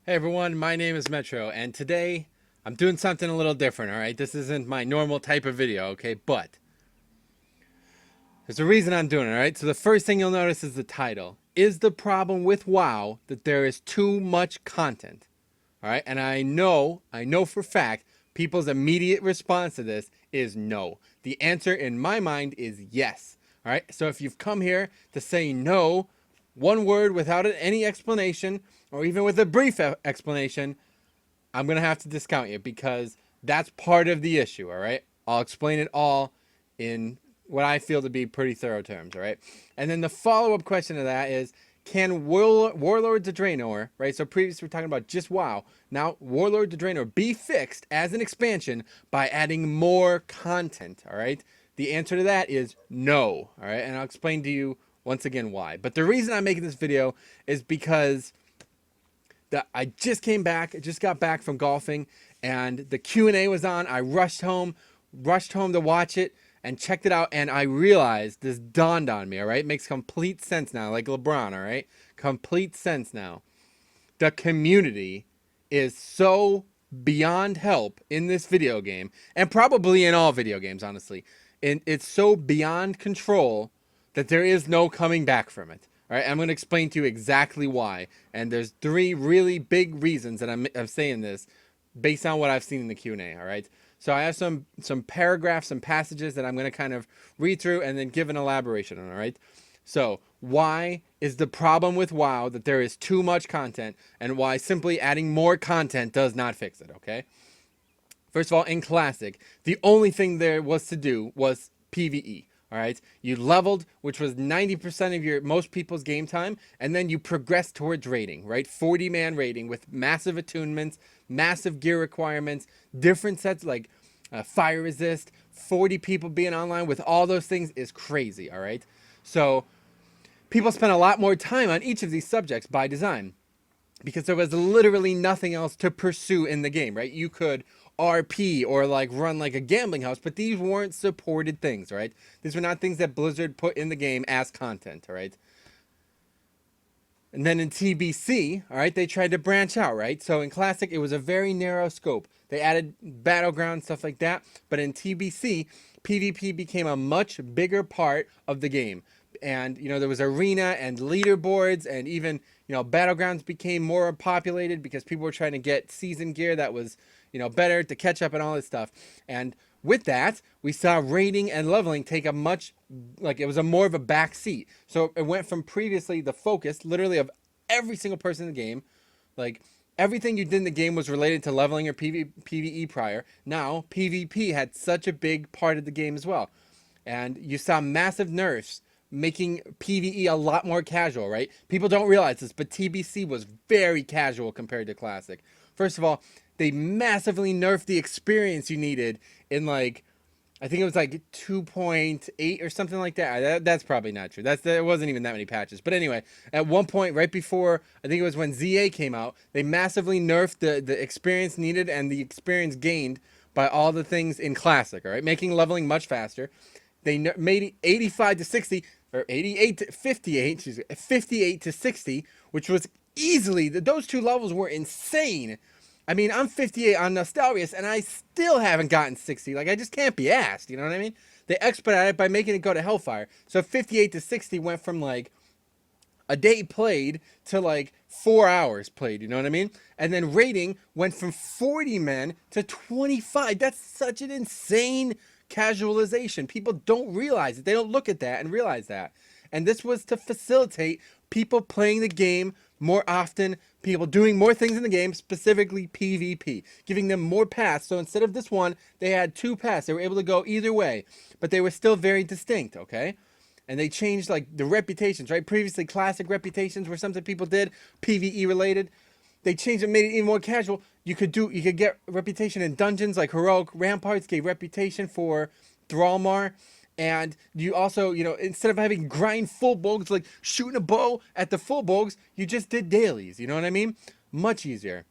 Hey everyone, my name is Metro, and today I'm doing something a little different, alright? This isn't my normal type of video, okay? But there's a reason I'm doing it, alright? So the first thing you'll notice is the title. Is the problem with WoW that there is too much content? Alright? And I know for a fact, people's immediate response to this is no. The answer in my mind is yes. Alright? So if you've come here to say no, one word without any explanation, or even with a brief explanation, I'm going to have to discount you because that's part of the issue, all right? I'll explain it all in what I feel to be pretty thorough terms, all right? And then the follow-up question to that is, can Warlords of Draenor, right? So previously we were talking about just WoW. Now, Warlords of Draenor be fixed as an expansion by adding more content, all right? The answer to that is no, all right? And I'll explain to you once again why. But the reason I'm making this video is because I just came back, I just got back from golfing, and the Q&A was on. I rushed home to watch it and checked it out, and I realized this dawned on me, all right? It makes complete sense now, like LeBron, all right? Complete sense now. The community is so beyond help in this video game, and probably in all video games, honestly. And it's so beyond control that there is no coming back from it. All right, I'm going to explain to you exactly why. And there's three really big reasons that I'm saying this based on what I've seen in the Q&A, all right? So I have some paragraphs, some passages that I'm going to kind of read through and then give an elaboration on, all right? So why is the problem with WoW that there is too much content, and why simply adding more content does not fix it, okay? First of all, in Classic, the only thing there was to do was PvE. All right, you leveled, which was 90% of most people's game time, and then you progressed towards raiding, right? 40-man raiding with massive attunements, massive gear requirements, different sets like fire resist, 40 people being online with all those things is crazy, all right? So people spent a lot more time on each of these subjects by design, because there was literally nothing else to pursue in the game, right? You could RP or like run like a gambling house, but these weren't supported things, right? These were not things that Blizzard put in the game as content, all right? And then in TBC, all right, they tried to branch out, right? So in Classic, it was a very narrow scope. They added Battleground, stuff like that. But in TBC, PvP became a much bigger part of the game. And, you know, there was arena and leaderboards, and even, you know, Battlegrounds became more populated because people were trying to get season gear that was, you know, better to catch up and all this stuff. And with that, we saw raiding and leveling take a much, like, it was a more of a back seat. So it went from previously the focus, literally, of every single person in the game, like, everything you did in the game was related to leveling or PvE prior. Now, PvP had such a big part of the game as well. And you saw massive nerfs making PvE a lot more casual, right? People don't realize this, but TBC was very casual compared to Classic. First of all, they massively nerfed the experience you needed in, like, I think it was like 2.8 or something like that. That's probably not true. There wasn't even that many patches. But anyway, at one point, right before, I think it was when ZA came out, they massively nerfed the experience needed and the experience gained by all the things in Classic, all right? Making leveling much faster. They made 85 to 60, or 88 to 58, 58 to 60, which was easily, those two levels were insane. I mean, I'm 58 on Nostalrius, and I still haven't gotten 60. Like, I just can't be asked, you know what I mean? They expedited it by making it go to Hellfire. So 58 to 60 went from, like, a day played to, like, 4 hours played, you know what I mean? And then rating went from 40 men to 25. That's such an insane casualization. People don't realize it. They don't look at that and realize that. And this was to facilitate people playing the game more often, people doing more things in the game, specifically PvP, giving them more paths. So instead of this one, they had two paths. They were able to go either way, but they were still very distinct, okay? And they changed, like, the reputations, right? Previously, Classic reputations were something people did, PvE related. They changed it, made it even more casual. You could get reputation in dungeons, like Heroic Ramparts gave reputation for Thrallmar. And you also, you know, instead of having grind full bogs, like shooting a bow at the full bogs, you just did dailies, you know what I mean? Much easier.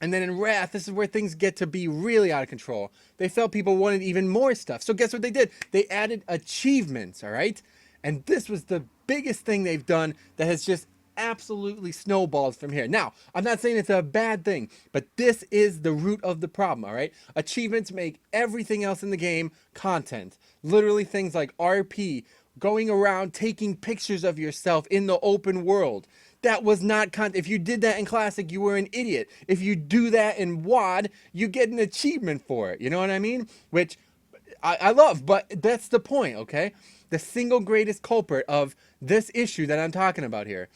And then in Wrath, this is where things get to be really out of control. They felt people wanted even more stuff. So guess what they did? They added achievements, all right? And this was the biggest thing they've done that has just absolutely snowballs from here. Now, I'm not saying it's a bad thing, but this is the root of the problem, all right? Achievements make everything else in the game content. Literally things like RP, going around taking pictures of yourself in the open world. That was not content. If you did that in Classic, you were an idiot. If you do that in WoD, you get an achievement for it. You know what I mean? Which I love, but that's the point, okay? The single greatest culprit of this issue that I'm talking about here.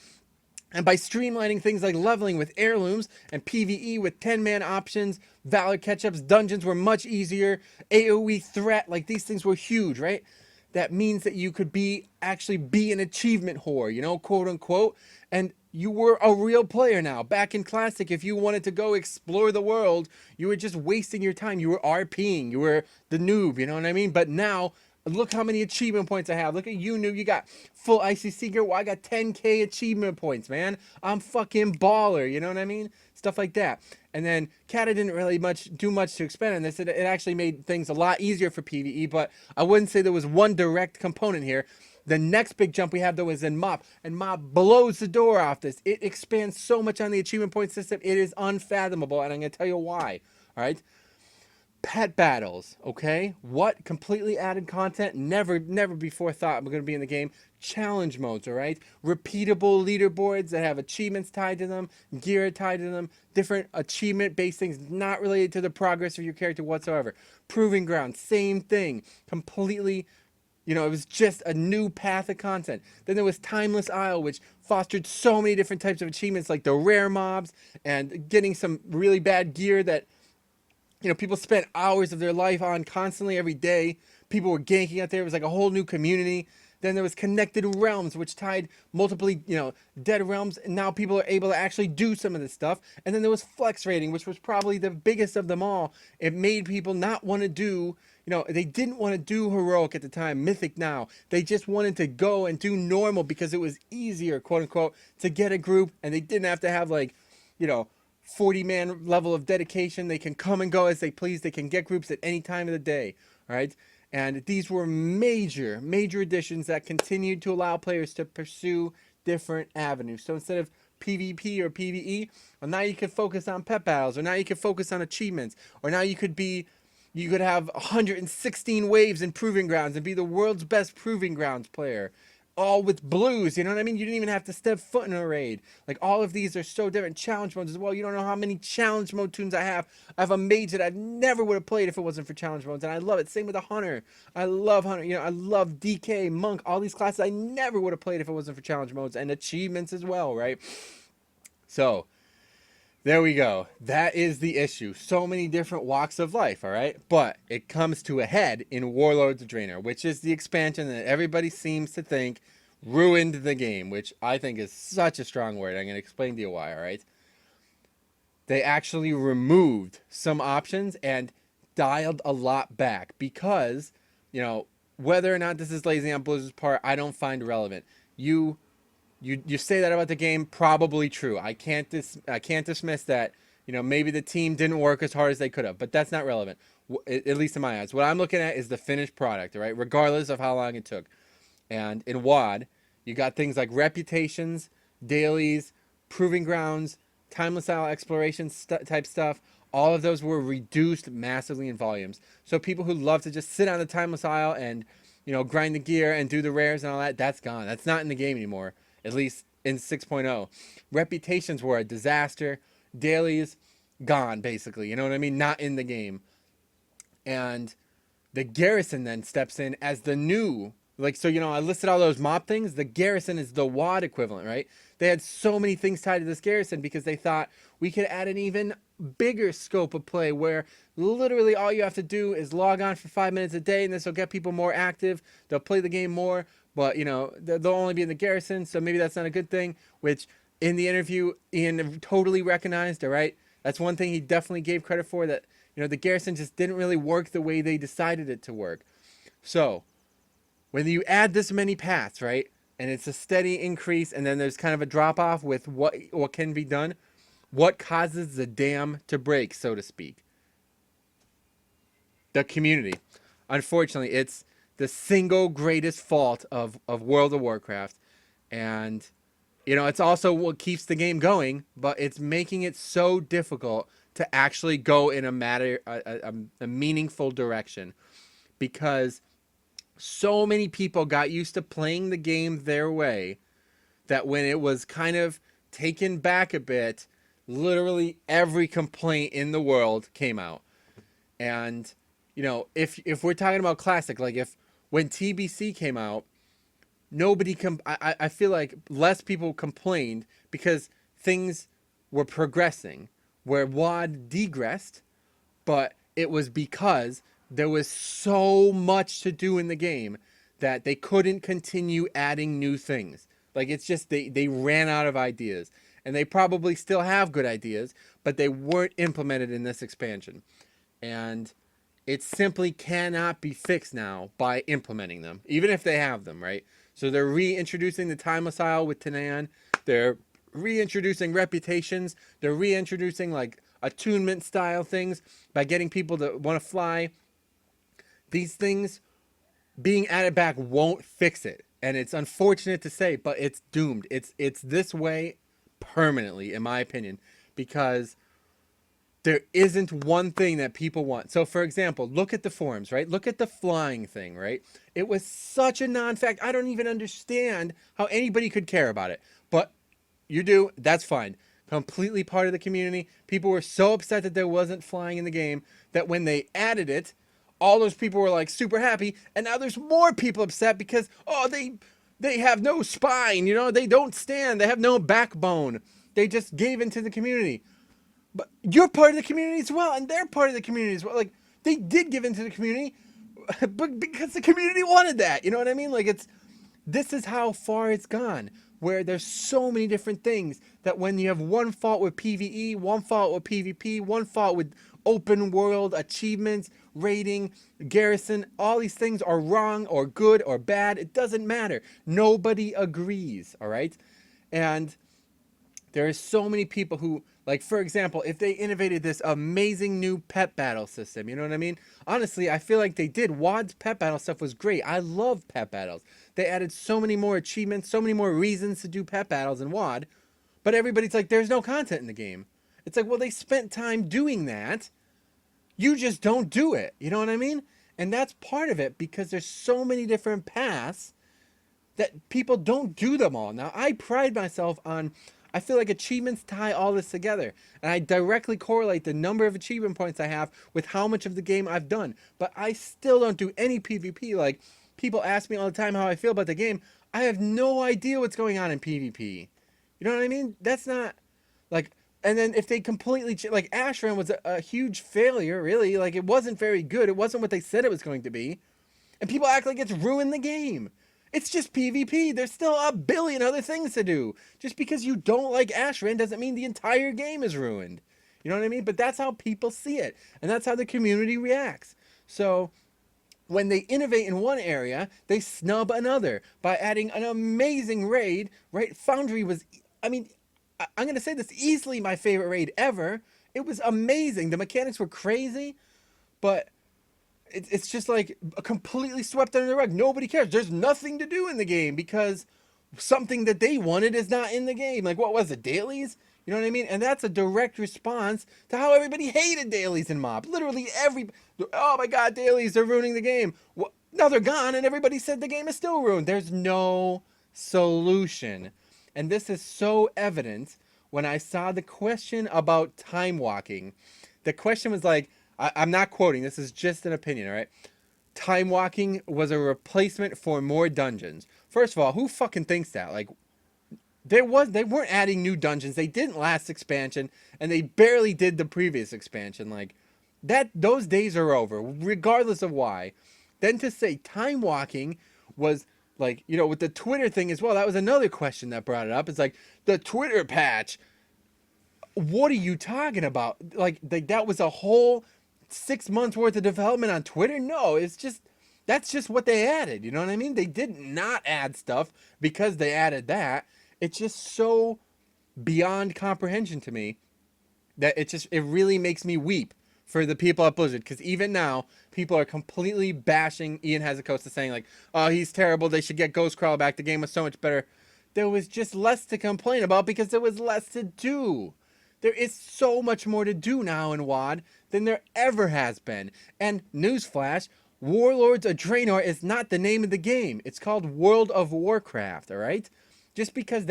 And by streamlining things like leveling with heirlooms and PvE with 10-man options, Valor catch-ups, dungeons were much easier, AoE threat, like these things were huge, right? That means that you could actually be an achievement whore, you know, quote unquote. And you were a real player now. Back in Classic, if you wanted to go explore the world, you were just wasting your time. You were RPing. You were the noob, you know what I mean? But now, look how many achievement points I have. Look at you, noob. You got full ICC gear. Well, I got 10K achievement points, man. I'm fucking baller, you know what I mean? Stuff like that. And then Kata didn't really do much to expand on this. It actually made things a lot easier for PvE, but I wouldn't say there was one direct component here. The next big jump we have, though, is in MoP, and MoP blows the door off this. It expands so much on the achievement point system, it is unfathomable, and I'm going to tell you why, all right? Pet battles, okay? What completely added content? Never before thought we're going to be in the game. Challenge modes, all right? Repeatable leaderboards that have achievements tied to them, gear tied to them, different achievement-based things not related to the progress of your character whatsoever. Proving ground, same thing. Completely, you know, it was just a new path of content. Then there was Timeless Isle, which fostered so many different types of achievements, like the rare mobs and getting some really bad gear that, you know, people spent hours of their life on constantly every day. People were ganking out there. It was like a whole new community. Then there was Connected Realms, which tied multiple, you know, dead realms. And now people are able to actually do some of this stuff. And then there was Flex Rating, which was probably the biggest of them all. It made people not want to do, you know, they didn't want to do Heroic at the time, Mythic now. They just wanted to go and do normal because it was easier, quote unquote, to get a group. And they didn't have to have, like, you know, 40-man level of dedication. They can come and go as they please. They can get groups at any time of the day, all right? And these were major additions that continued to allow players to pursue different avenues. So instead of PvP or PvE, well, now you could focus on pet battles, or now you could focus on achievements, or now you could have 116 waves in Proving Grounds and be the world's best Proving Grounds player. All with blues, you know what I mean? You didn't even have to step foot in a raid. Like, all of these are so different. Challenge modes as well. You don't know how many challenge mode tunes I have. I have a mage that I never would have played if it wasn't for challenge modes, and I love it. Same with a hunter. I love hunter. You know, I love DK, monk, all these classes I never would have played if it wasn't for challenge modes and achievements as well, right? So, there we go. That is the issue. So many different walks of life, all right? But it comes to a head in Warlords of Draenor, which is the expansion that everybody seems to think ruined the game, which I think is such a strong word. I'm going to explain to you why, all right? They actually removed some options and dialed a lot back because, you know, whether or not this is lazy on Blizzard's part, I don't find relevant. You say that about the game, probably true. I can't dismiss that. You know, maybe the team didn't work as hard as they could have, but that's not relevant, at least in my eyes. What I'm looking at is the finished product, all right, regardless of how long it took. And in WoD, you got things like reputations, dailies, proving grounds, timeless isle exploration type stuff. All of those were reduced massively in volumes. So people who love to just sit on the timeless isle and, you know, grind the gear and do the rares and all that, that's gone. That's not in the game anymore, at least in 6.0. Reputations were a disaster. Dailies, gone, basically. You know what I mean? Not in the game. And the garrison then steps in as the new, like, so, you know, I listed all those mob things. The garrison is the WoD equivalent, right? They had so many things tied to this garrison because they thought we could add an even bigger scope of play where literally all you have to do is log on for 5 minutes a day, and this will get people more active. They'll play the game more, but, you know, they'll only be in the garrison, so maybe that's not a good thing, which in the interview, Ian totally recognized, all right? That's one thing he definitely gave credit for, that, you know, the garrison just didn't really work the way they decided it to work. So, when you add this many paths, right, and it's a steady increase, and then there's kind of a drop-off with what can be done, what causes the dam to break, so to speak? The community. Unfortunately, it's the single greatest fault of World of Warcraft, and It's also what keeps the game going, but it's making it so difficult to actually go in a meaningful direction, because so many people got used to playing the game their way that when it was kind of taken back a bit, literally every complaint in the world came out. And if we're talking about classic, like if when TBC came out, I feel like less people complained because things were progressing, where WoD degressed, but it was because there was so much to do in the game that they couldn't continue adding new things. Like, it's just they ran out of ideas, and they probably still have good ideas, but they weren't implemented in this expansion. And it simply cannot be fixed now by implementing them, even if they have them, right? So they're reintroducing the timeless isle with Tanan. They're reintroducing reputations. They're reintroducing like attunement style things by getting people to want to fly. These things being added back won't fix it. And it's unfortunate to say, but it's doomed. It's this way permanently, in my opinion, because there isn't one thing that people want. So, for example, look at the forums, right? Look at the flying thing, right? It was such a non-fact. I don't even understand how anybody could care about it. But you do, that's fine. Completely part of the community. People were so upset that there wasn't flying in the game that when they added it, all those people were like super happy. And now there's more people upset because, oh, they have no spine, they don't stand, they have no backbone. They just gave into the community. But you're part of the community as well, and they're part of the community as well. Like, they did give into the community, but because the community wanted that. You know what I mean? Like, this is how far it's gone, where there's so many different things that when you have one fault with PvE, one fault with PvP, one fault with open world, achievements, rating, garrison, all these things are wrong or good or bad. It doesn't matter. Nobody agrees, all right? And there are so many people who, like, for example, if they innovated this amazing new pet battle system, you know what I mean? Honestly, I feel like they did. WoD's pet battle stuff was great. I love pet battles. They added so many more achievements, so many more reasons to do pet battles in WoD, but everybody's like, there's no content in the game. It's like, well, they spent time doing that. You just don't do it. You know what I mean? And that's part of it, because there's so many different paths that people don't do them all. Now, I pride myself on, I feel like achievements tie all this together. And I directly correlate the number of achievement points I have with how much of the game I've done. But I still don't do any PvP. Like, people ask me all the time how I feel about the game. I have no idea what's going on in PvP. You know what I mean? That's not, like, and then if they completely, like, Ashran was a huge failure, really. Like, it wasn't very good. It wasn't what they said it was going to be. And people act like it's ruined the game. It's just PvP. There's still a billion other things to do. Just because you don't like Ashran doesn't mean the entire game is ruined. You know what I mean? But that's how people see it. And that's how the community reacts. So when they innovate in one area, they snub another by adding an amazing raid, right? Foundry was, I mean, I'm going to say this, easily my favorite raid ever. It was amazing. The mechanics were crazy, but it's just like completely swept under the rug. Nobody cares. There's nothing to do in the game because something that they wanted is not in the game. Like, what was it, dailies? You know what I mean? And that's a direct response to how everybody hated dailies in MoB. Literally oh my god, dailies, they're ruining the game. Well, now they're gone and everybody said the game is still ruined. There's no solution. And this is so evident when I saw the question about time walking. The question was like, I'm not quoting, this is just an opinion, all right? Time walking was a replacement for more dungeons. First of all, who fucking thinks that? Like, they weren't adding new dungeons. They didn't last expansion, and they barely did the previous expansion. Like, those days are over, regardless of why. Then to say time walking was, like, with the Twitter thing as well, that was another question that brought it up. It's like, the Twitter patch. What are you talking about? Like that was a whole 6 months worth of development on Twitter? No, that's just what they added. You know what I mean? They did not add stuff because they added that. It's just so beyond comprehension to me that it really makes me weep for the people at Blizzard, because even now people are completely bashing Ian Hazukosta, saying like, oh, he's terrible, they should get Ghostcrawler back, the game was so much better. there was just less to complain about because there was less to do. There is so much more to do now in WoD than there ever has been. And newsflash, Warlords of Draenor is not the name of the game. It's called World of Warcraft, all right? Just because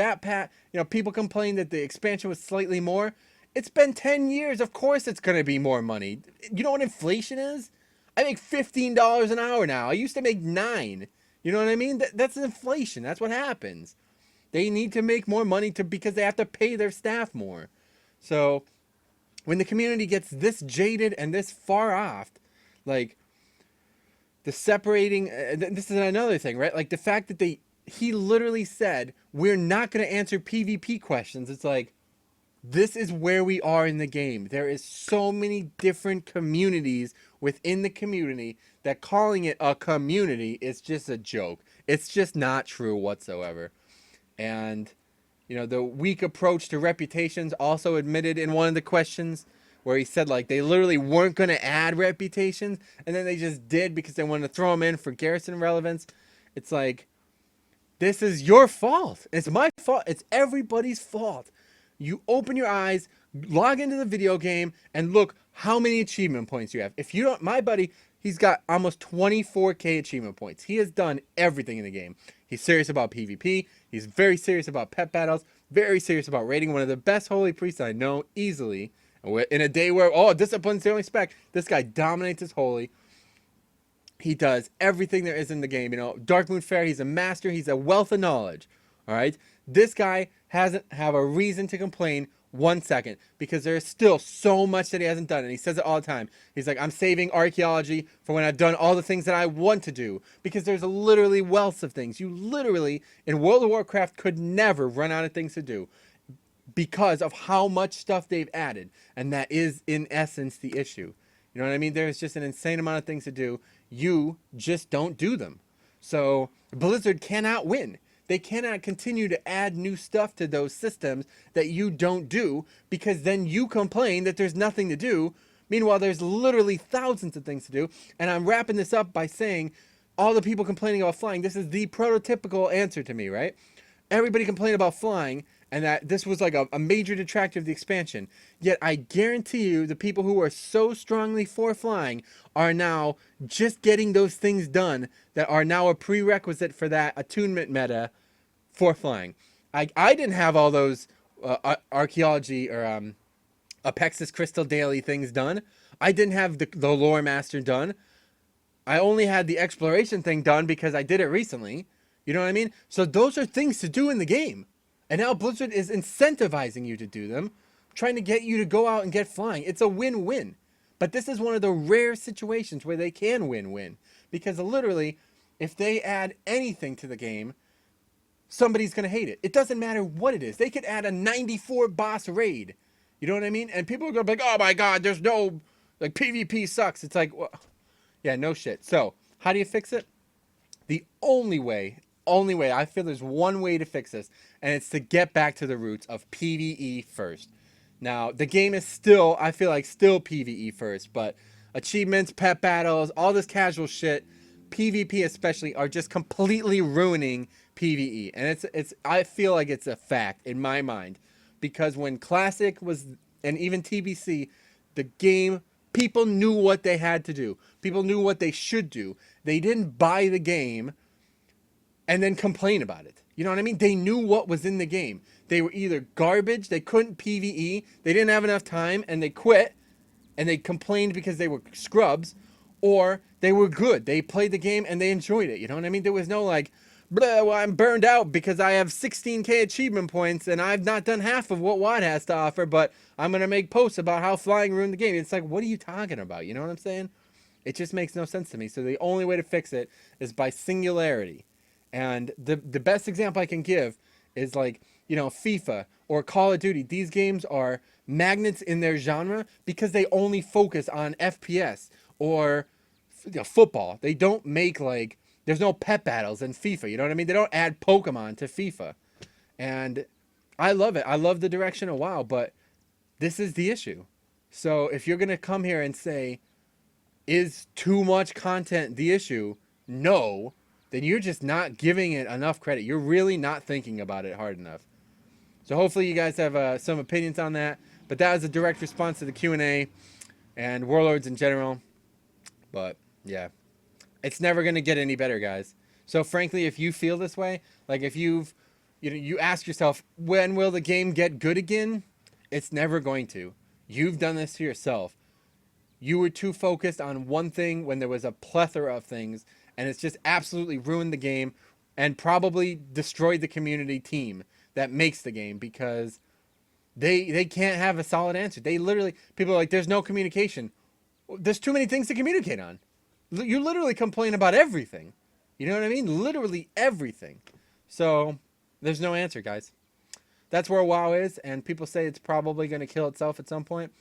people complain that the expansion was slightly more, it's been 10 years. Of course it's going to be more money. You know what inflation is? I make $15 an hour now. I used to make $9. You know what I mean? That's inflation. That's what happens. They need to make more money because they have to pay their staff more. So when the community gets this jaded and this far off, like the separating, this is another thing, right? Like the fact that he literally said, we're not going to answer PvP questions. It's like, this is where we are in the game. There is so many different communities within the community that calling it a community is just a joke. It's just not true whatsoever. And, the weak approach to reputations also admitted in one of the questions where he said, like, they literally weren't going to add reputations, and then they just did because they wanted to throw them in for garrison relevance. It's like, this is your fault. It's my fault. It's everybody's fault. You open your eyes, log into the video game, and look how many achievement points you have. If you don't, my buddy, he's got almost 24k achievement points. He has done everything in the game. He's serious about PvP. He's very serious about pet battles. Very serious about raiding. One of the best holy priests I know, easily. In a day where, discipline's the only spec, this guy dominates his holy. He does everything there is in the game. Darkmoon Fair, he's a master. He's a wealth of knowledge. All right? This guy hasn't have a reason to complain 1 second because there's still so much that he hasn't done. And he says it all the time. He's like, I'm saving archaeology for when I've done all the things that I want to do, because there's literally wealth of things. You literally, in World of Warcraft, could never run out of things to do because of how much stuff they've added. And that is, in essence, the issue. You know what I mean? There's just an insane amount of things to do. You just don't do them. So Blizzard cannot win. They cannot continue to add new stuff to those systems that you don't do, because then you complain that there's nothing to do. Meanwhile, there's literally thousands of things to do. And I'm wrapping this up by saying all the people complaining about flying, this is the prototypical answer to me, right? Everybody complained about flying and that this was like a major detractor of the expansion. Yet I guarantee you the people who are so strongly for flying are now just getting those things done that are now a prerequisite for that attunement meta for flying. I didn't have all those archaeology or Apexis Crystal Daily things done. I didn't have the Lore Master done. I only had the exploration thing done because I did it recently. You know what I mean? So those are things to do in the game. And now Blizzard is incentivizing you to do them, trying to get you to go out and get flying. It's a win-win. But this is one of the rare situations where they can win-win. Because literally, if they add anything to the game, somebody's going to hate it. It doesn't matter what it is. They could add a 94 boss raid. You know what I mean? And people are going to be like, oh my god, there's no, like, PvP sucks. It's like, well, yeah, no shit. So, how do you fix it? The only way, I feel there's one way to fix this, and it's to get back to the roots of PvE first. Now, the game is still, I feel like, still PvE first, but achievements, pet battles, all this casual shit, PvP especially, are just completely ruining PvE. And I feel like it's a fact in my mind, because when Classic was, and even TBC, the game, people knew what they had to do. People knew what they should do. They didn't buy the game and then complain about it. You know what I mean? They knew what was in the game. They were either garbage, they couldn't PvE, they didn't have enough time, and they quit, and they complained because they were scrubs, or they were good. They played the game and they enjoyed it. You know what I mean? There was no like, well, I'm burned out because I have 16k achievement points and I've not done half of what WoD has to offer, but I'm going to make posts about how flying ruined the game. It's like, what are you talking about? You know what I'm saying? It just makes no sense to me. So the only way to fix it is by singularity. And the best example I can give is like, FIFA or Call of Duty. These games are magnets in their genre because they only focus on FPS or football. They don't make like, there's no pet battles in FIFA. You know what I mean? They don't add Pokemon to FIFA. And I love it. I love the direction of WoW, but this is the issue. So if you're going to come here and say, is too much content the issue? No. then you're just not giving it enough credit. You're really not thinking about it hard enough. So hopefully you guys have some opinions on that. But that was a direct response to the Q&A and Warlords in general. But yeah, it's never going to get any better, guys. So frankly, if you feel this way, like if you ask yourself, when will the game get good again? It's never going to. You've done this to yourself. You were too focused on one thing when there was a plethora of things, and it's just absolutely ruined the game and probably destroyed the community team that makes the game, because they can't have a solid answer. They literally, people are like, there's no communication. There's too many things to communicate on. You literally complain about everything. You know what I mean? Literally everything. So there's no answer, guys. That's where WoW is, and people say it's probably going to kill itself at some point.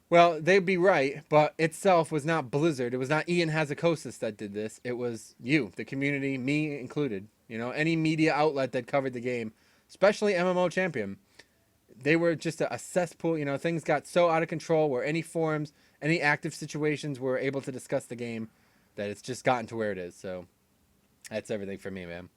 Well, they'd be right, but itself was not Blizzard. It was not Ian Hazakosis that did this. It was you, the community, me included. You know, any media outlet that covered the game, especially mmo-champion. They were just a cesspool. You know, things got so out of control where any forums, any active situations were able to discuss the game, that it's just gotten to where it is. So that's everything for me, man.